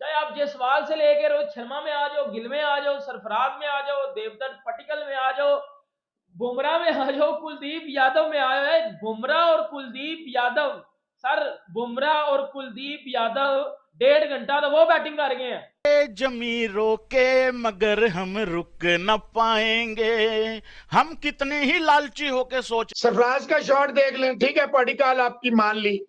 चाहे आप जायसवाल से लेके रोहित शर्मा में आ जाओ, गिल में आ जाओ, सरफराज में आ जाओ, देवदत्त पटिकल में आ जाओ, बुमराह में आ जाओ, कुलदीप यादव में आया है। बुमराह और कुलदीप यादव, सर बुमराह और कुलदीप यादव 1.5 घंटा तो वो बैटिंग कर गए हैं। जमी रोके मगर हम रुक न पाएंगे, हम कितने ही लालची होके सोच। सरफराज का शॉट देख लें, ठीक है, पॉडिकाल आपकी मान ली।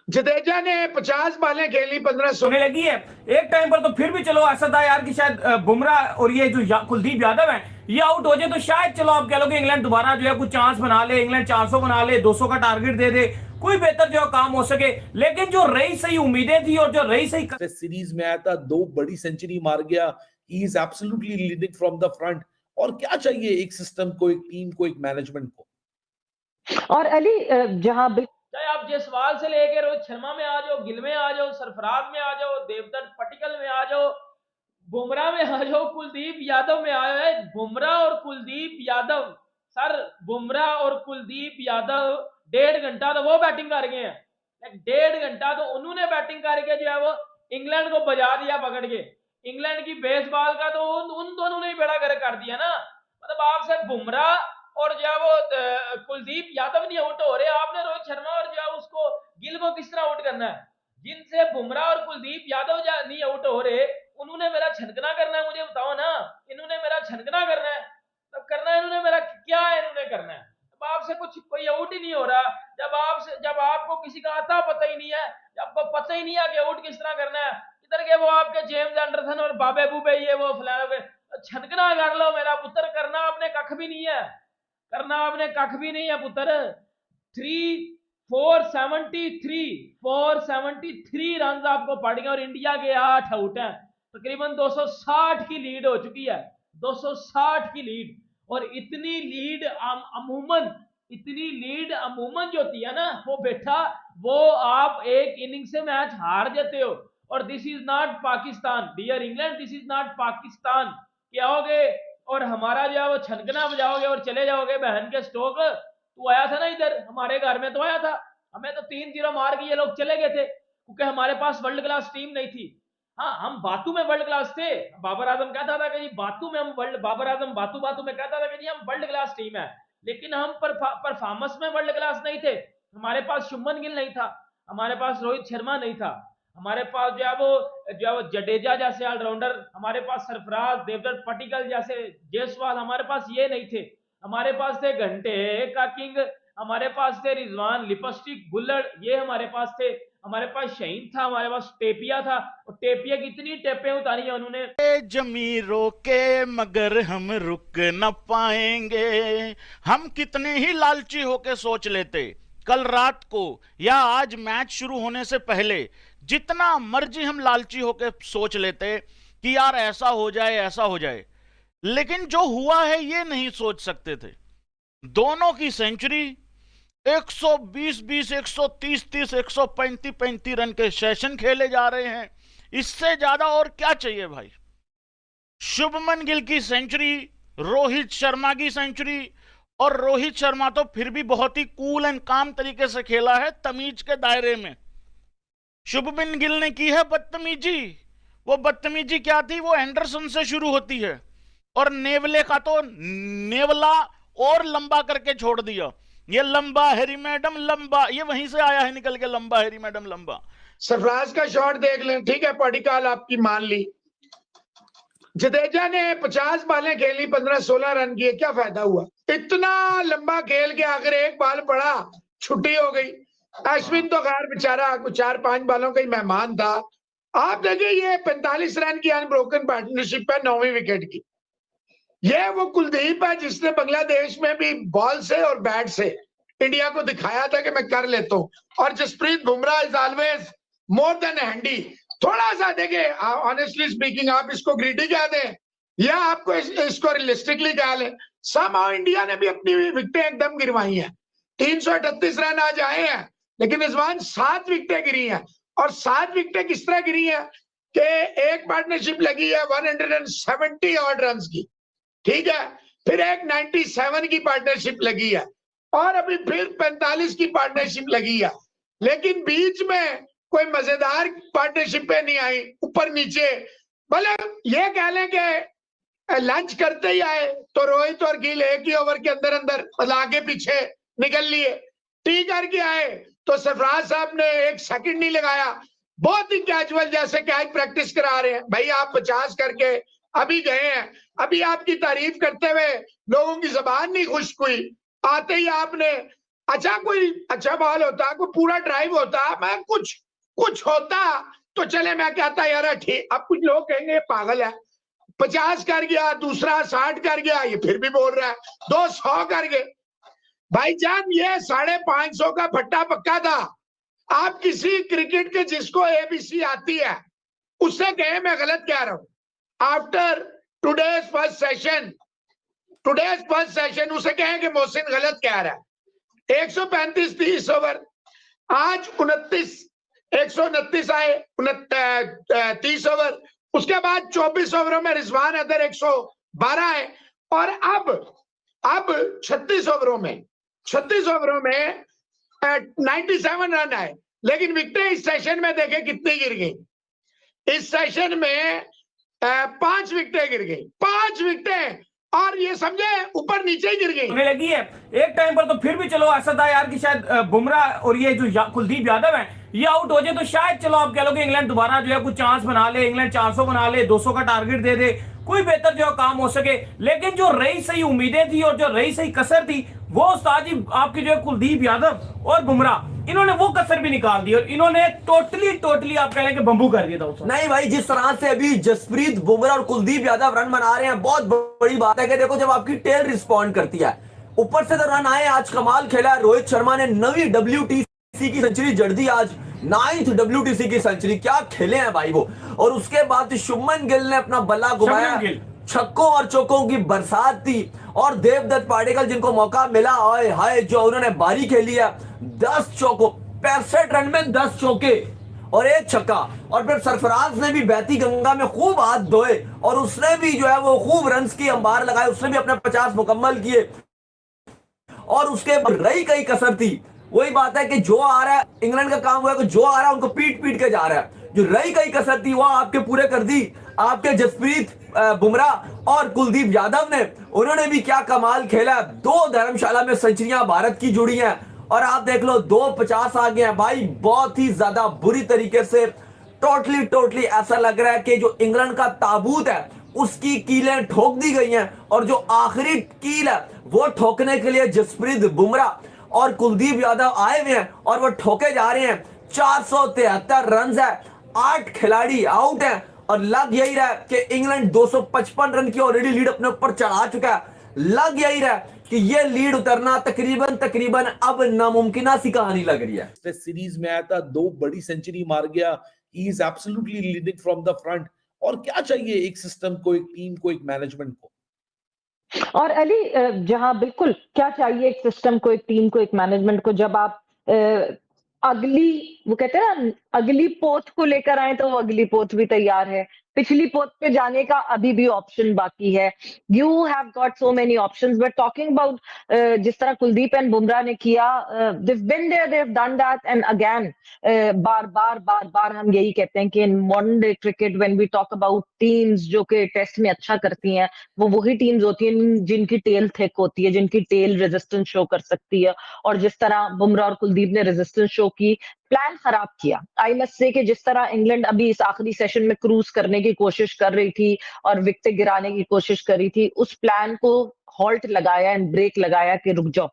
जडेजा ने 50 बालें खेली, 15 होने लगी है। एक टाइम पर तो फिर भी चलो ऐसा था यार कि शायद बुमराह और ये जो कुलदीप यादव है ये आउट हो जाए तो शायद चलो आप कह लो कि इंग्लैंड दोबारा जो है कुछ चांस बना ले, इंग्लैंड 400 बना ले, 200 का टारगेट दे दे, कोई बेहतर जो काम हो सके। लेकिन जो रही सही उम्मीदें थी और जो रही सही सीरीज में आया था, 2 बड़ी सेंचुरी मार गया, he is absolutely leading from the front. और क्या चाहिए एक सिस्टम को, एक टीम को, एक मैनेजमेंट को। और अली जहां चाहे आप जायसवाल से लेके रोहित शर्मा में आ जाओ, गिल में आ जाओ, सरफराज में आ जाओ, देवदत्त पटिकल में आ जाओ, बुमराह में आ जाओ, कुलदीप यादव में आया है। बुमराह और कुलदीप यादव, सर बुमराह और कुलदीप यादव 1.5 घंटा तो वो बैटिंग कर गए हैं। 1.5 घंटा तो उन्होंने बैटिंग करके जो है वो इंग्लैंड को बजा दिया पकड़ के। इंग्लैंड की बेसबॉल का तो उन दोनों ने ही बेड़ा गर्क कर दिया ना। मतलब आपसे बुमराह और जो है वो कुलदीप यादव नहीं आउट हो रहे, आपने रोहित शर्मा और जो है उसको गिल को किस तरह आउट करना है? जिनसे बुमराह और कुलदीप यादव नहीं आउट हो रहे, उन्होंने मेरा छनकना करना है, मुझे बताओ ना। इन्होंने मेरा छनकना करना है, तब करना है इन्होंने मेरा क्या है, इन्होंने करना है। अब आपसे कुछ कोई आउट ही नहीं हो रहा, जब आपको किसी का आता पता ही नहीं है, आपको पता ही नहीं है कि आउट किस तरह करना है। इधर के वो आपके जेम्स एंडरसन और बाबे बूबे ये वो फलाना छनकना कर लो मेरा पुत्र, करना आपने कख भी नहीं है, करना आपने कख भी नहीं है पुत्र। 473 रन आपको पड़ गए और इंडिया के 8 आउट हैं। तकरीबन 260 की लीड हो चुकी है, 260 की लीड। और इतनी लीड अमूमन जो होती है ना वो बेटा, वो आप एक इनिंग से मैच हार जाते हो। और this is not Pakistan dear England, this is not Pakistan. क्या होगे और हमारा जो है वो छनकना बजाओगे और चले जाओगे बहन के स्टोक। तू आया था ना इधर, हमारे घर में तो आया था, हमें तो 3-0 मार के ये लोग चले गए थे क्योंकि हमारे पास वर्ल्ड क्लास टीम नहीं थी। हाँ, हम बातू में वर्ल्ड क्लास थे। बाबर आजम कहता था कि जी बातू में हम बाबर आजम बातू में कहता था कि जी हम वर्ल्ड क्लास टीम है, लेकिन हम परफॉर्मेंस में वर्ल्ड क्लास नहीं थे। हमारे पास शुभमन गिल नहीं था, हमारे पास रोहित शर्मा नहीं था, हमारे पास जो है वो जडेजा जैसे ऑलराउंडर, हमारे पास सरफराज, देवदत्त पटिकल जैसे जायसवाल, हमारे पास ये नहीं थे। हमारे पास थे घंटे का किंग, हमारे पास थे रिजवान लिपस्टिक बुल्लड़, ये हमारे पास थे। हमारे पास शहीन था, हमारे पास टेपिया था, और टेपिया की इतनी टेपें उतारी है उन्होंने। जमी रोके मगर हम रुक न पाएंगे, हम कितने ही लालची होके सोच लेते कल रात को या आज मैच शुरू होने से पहले, जितना मर्जी हम लालची होके सोच लेते कि यार ऐसा हो जाए ऐसा हो जाए, लेकिन जो हुआ है ये नहीं सोच सकते थे। दोनों की सेंचुरी 120-20, 130-30, 135-35 रन के सेशन खेले जा रहे हैं। इससे ज्यादा और क्या चाहिए भाई? शुभमन गिल की सेंचुरी, रोहित शर्मा की सेंचुरी, और रोहित शर्मा तो फिर भी बहुत ही कूल एंड काम तरीके से खेला है तमीज के दायरे में। शुभमन गिल ने की है बदतमीजी। वो बदतमीजी क्या थी? वो एंडरसन से शुरू होती है और नेवले का तो नेवला और लंबा करके छोड़ दिया। ये लंबा हैरी मैडम लंबा, ये वहीं से आया है निकल के, लंबा हैरी मैडम लंबा। सरफराज का शॉट देख लें, ठीक है, पॉडिकाल आपकी मान ली। जडेजा ने 50 बालें खेली, 15-16 रन किए, क्या फायदा हुआ? इतना लंबा खेल के आखिर एक बाल पड़ा, छुट्टी हो गई। अश्विन तो खैर बेचारा कुछ 4-5 बालों का ही मेहमान था। आप देखिए ये 45 रन की अनब्रोकन पार्टनरशिप है 9वीं विकेट की। ये वो कुलदीप है जिसने बांग्लादेश में भी बॉल से और बैट से इंडिया को दिखाया था कि मैं कर लेता हूं। और Jasprit Bumrah is always more than handy. थोड़ा सा देखिए, ऑनेस्टली स्पीकिंग, आप इसको ग्रीडी कह दें या आपको इसको रियलिस्टिकली कह लें, समहाउ इंडिया ने भी अपनी विकेटें एकदम गिरवाई हैं। 338 रन आज आए हैं, लेकिन इस बार 7 विकेटें गिरी हैं। और 7 विकेटें किस तरह गिरी हैं कि एक पार्टनरशिप लगी है 170 ऑड रन की, ठीक है, फिर एक 97 की पार्टनरशिप लगी है और अभी फिर 45 की पार्टनरशिप लगी है। लेकिन बीच में कोई मजेदार पार्टनरशिप पे नहीं आई, ऊपर नीचे। मतलब ये कह लें कि लंच करते ही आए तो रोहित और गिल एक ही ओवर के अंदर अंदर मतलब आगे पीछे निकल लिए। टी करके आए तो सरफराज साहब ने 1 सेकंड नहीं लगाया, बहुत ही कैजुअल जैसे कैच प्रैक्टिस करा रहे हैं। भाई आप 50 करके अभी गए हैं, अभी आपकी तारीफ करते हुए लोगों की जबान नहीं खुश्क हुई, आते ही आपने अच्छा कोई अच्छा बॉल होता, कोई पूरा ड्राइव होता, मैं कुछ होता तो चले मैं कहता यार ठीक। अब कुछ लोग कहेंगे पागल है, 50 कर गया, दूसरा 60 कर गया, ये फिर भी बोल रहा है 200 कर गए। भाईजान ये 550 का फट्टा पक्का था। आप किसी क्रिकेट के जिसको एबीसी आती है उससे कहे मैं गलत कह रहा हूं, आफ्टर टुडेज फर्स्ट सेशन उसे कहें कि मोहसिन गलत कह रहा है। 135 30 ओवर, आज 129 आए 30 ओवर, उसके बाद 24 ओवरों में रिजवान अदर 112 आए, और अब 36 ओवरों में 97 रन आए। लेकिन विकेटें इस सेशन में देखें कितनी गिर गई। इस सेशन में 5 विकेटें गिर गई, 5 विकेटें, और ये समझे ऊपर नीचे ही गिर गई। होने लगी है एक टाइम पर तो फिर भी चलो ऐसा था यार कि शायद बुमराह और ये जो कुलदीप यादव है ये आउट हो जाए तो शायद चलो आप कह लो कि इंग्लैंड दोबारा जो है कुछ चांस बना ले, इंग्लैंड 400 बना ले, 200 का टारगेट दे दे, कोई बेहतर जो काम हो सके। लेकिन जो रही सही उम्मीदें थी और जो रही सही कसर थी वो उस्ताद जी आपके जो है कुलदीप यादव और बुमराह, इन्होंने वो कसर भी निकाल दी और इन्होंने टोटली आप कह लें कि बंबू कर दिया था उसको। नहीं भाई, जिस तरह से अभी जसप्रीत बुमराह और कुलदीप यादव रन बना रहे हैं, बहुत बड़ी बात है कि देखो जब आपकी टेल रिस्पॉन्ड करती है, ऊपर से तो रन आए। आज कमाल खेला रोहित शर्मा ने, 9वीं WTC की सेंचुरी जड़ दी आज, 9th WTC की सेंचुरी, क्या खेले हैं भाई वो। और उसके बाद शुभमन गिल ने अपना बल्ला घुमाया, छक्कों और चौकों की बरसात थी। और देवदत्त पाडिक्कल जिनको मौका मिला, हाय हाय जो उन्होंने बारी खेली है, 10 चौकों, 65 रन में 10 चौके और 1 छक्का। और फिर सरफराज ने भी बहती गंगा में खूब हाथ धोए और उसने भी जो है वो खूब रन्स की अंबार लगाए, उसने भी अपने 50 मुकम्मल किए। और उसके रही कई कसर थी, वही बात है कि जो आ रहा है इंग्लैंड का काम हुआ है कि जो आ रहा है उनको पीट के जा रहा है। जो रही कई कसर थी वो आपके पूरे कर दी आपके जसप्रीत बुमराह और कुलदीप यादव ने। उन्होंने भी क्या कमाल खेला, 2 धर्मशाला में सेंचुरियां भारत की जुड़ी हैं और आप देख लो 250 आ गए हैं भाई, बहुत ही ज्यादा बुरी तरीके से। टोटली ऐसा लग रहा है कि जो इंग्लैंड का ताबूत है उसकी कीलें ठोक दी गई हैं और जो आखिरी कील है वो ठोकने के लिए जसप्रीत बुमराह और कुलदीप यादव आए हुए हैं और वो ठोके जा रहे हैं। 473 रन है, 8 खिलाड़ी आउट हैं और लग यही रहा है कि इंग्लैंड 255 रन की ऑलरेडी लीड अपने ऊपर चढ़ा चुका है। लग यही रहा है कि ये लीड उतरना तकरीबन अब नामुमकिन सी कहानी लग रही है। टेस्ट सीरीज में आया था, 2 बड़ी सेंचुरी मार गया, he is absolutely leading from the front. और क्या चाहिए एक सिस्टम को, एक टीम को, एक मैनेजमेंट को। और अली, जहां बिल्कुल क्या चाहिए एक सिस्टम को, एक टीम को, एक मैनेजमेंट को, जब आप वो कहते हैं ना, अगली पोत को लेकर आए तो वो अगली पोत भी तैयार है, पिछली पोत पे जाने का अभी भी ऑप्शन बाकी है। You have got so many options, but talking about जिस तरह कुलदीप एंड बुमराह ने किया, they've been there, they've done that, and again बार बार हम यही कहते हैं कि in modern day cricket when we talk about teams जो कि टेस्ट में अच्छा करती हैं, वो वही टीम्स होती हैं जिनकी टेल थिक होती है, जिनकी टेल रेजिस्टेंस शो कर सकती है। और जिस तरह बुमराह और कुलदीप ने रेजिस्टेंस शो की, प्लान खराब किया। आई मस्ट से कि जिस तरह इंग्लैंड अभी इस आखिरी सेशन में क्रूज करने की कोशिश कर रही थी और विकेट गिराने की कोशिश कर रही थी, उस प्लान को हॉल्ट लगाया एंड ब्रेक लगाया कि रुक जाओ,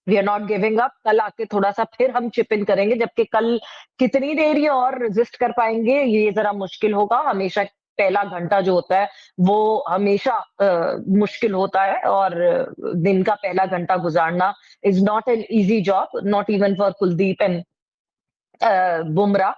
we are not giving up, कल आके थोड़ा सा फिर हम चिप इन करेंगे। जबकि कल कितनी देर ये और रेजिस्ट कर पाएंगे ये जरा मुश्किल होगा। हमेशा पहला घंटा जो होता है वो हमेशा मुश्किल होता है और दिन का पहला घंटा गुजारना is not an easy job, not even for Kuldeep and Bumrah.